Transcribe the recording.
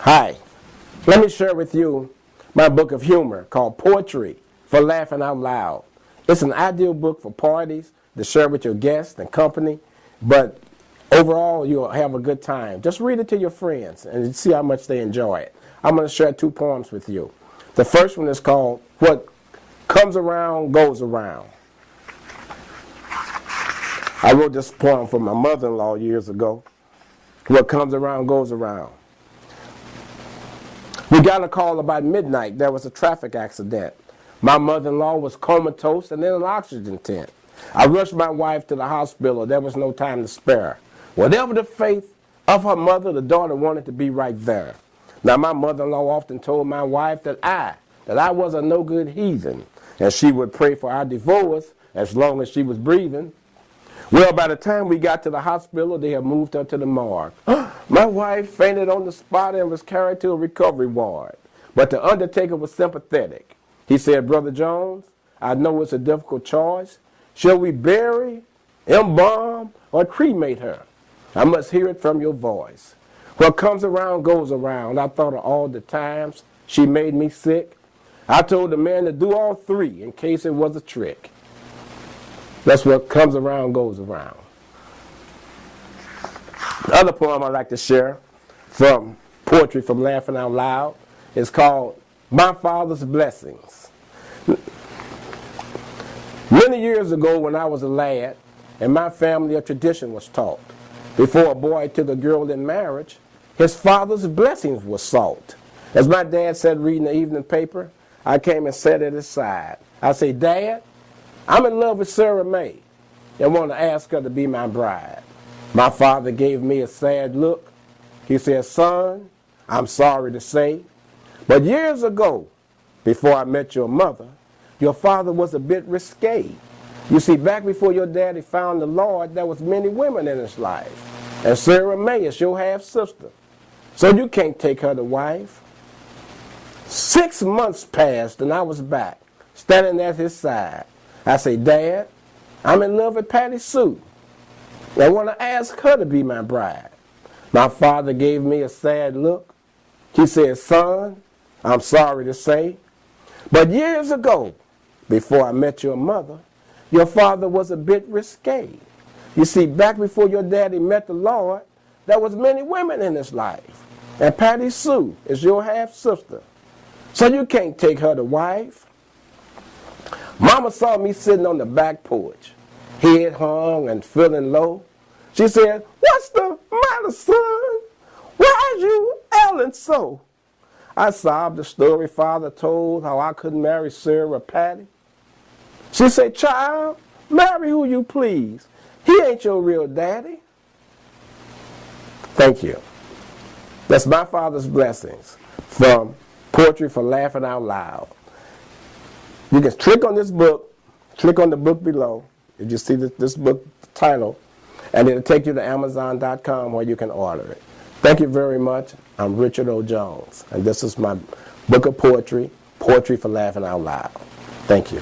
Hi, let me share with you my book of humor called Poetry for Laughing Out Loud. It's an ideal book for parties to share with your guests and company, but overall you'll have a good time. Just read it to your friends and see how much they enjoy it. I'm going to share 2 poems with you. The first one is called What Comes Around Goes Around. I wrote this poem for my mother-in-law years ago. What comes around goes around. We got a call about midnight. There was a traffic accident. My mother-in-law was comatose and in an oxygen tent. I rushed my wife to the hospital. There was no time to spare. Whatever the faith of her mother, the daughter wanted to be right there. Now, my mother-in-law often told my wife that I was a no-good heathen, and she would pray for our divorce as long as she was breathing. Well, by the time we got to the hospital, they had moved her to the morgue. My wife fainted on the spot and was carried to a recovery ward. But the undertaker was sympathetic. He said, Brother Jones, I know it's a difficult choice. Shall we bury, embalm, or cremate her? I must hear it from your voice. What comes around goes around. I thought of all the times she made me sick. I told the man to do all 3 in case it was a trick. That's what comes around goes around. The other poem I'd like to share from Poetry from Laughing Out Loud is called My Father's Blessings. Many years ago when I was a lad, in my family a tradition was taught. Before a boy took a girl in marriage, his father's blessings were sought. As my dad said reading the evening paper, I came and sat at his side. I say, Dad, I'm in love with Sarah Mae and want to ask her to be my bride. My father gave me a sad look. He said, son, I'm sorry to say, but years ago, before I met your mother, your father was a bit risque. You see, back before your daddy found the Lord, there was many women in his life. And Sarah Mae is your half-sister. So you can't take her to wife. 6 months passed and I was back, standing at his side. I say, Dad, I'm in love with Patty Sue. I want to ask her to be my bride. My father gave me a sad look. He said, son, I'm sorry to say, but years ago, before I met your mother, your father was a bit risque. You see, back before your daddy met the Lord, there was many women in his life. And Patty Sue is your half-sister. So you can't take her to wife. Mama saw me sitting on the back porch, head hung and feeling low. She said, what's the matter, son? Why are you ailing so? I sobbed the story father told, how I couldn't marry Sarah or Patty. She said, child, marry who you please. He ain't your real daddy. Thank you. That's My Father's Blessings from Poetry for Laughing Out Loud. You can click on this book, click on the book below, if you see this book title, and it'll take you to Amazon.com where you can order it. Thank you very much. I'm Richard O. Jones, and this is my book of poetry, Poetry for Laughing Out Loud. Thank you.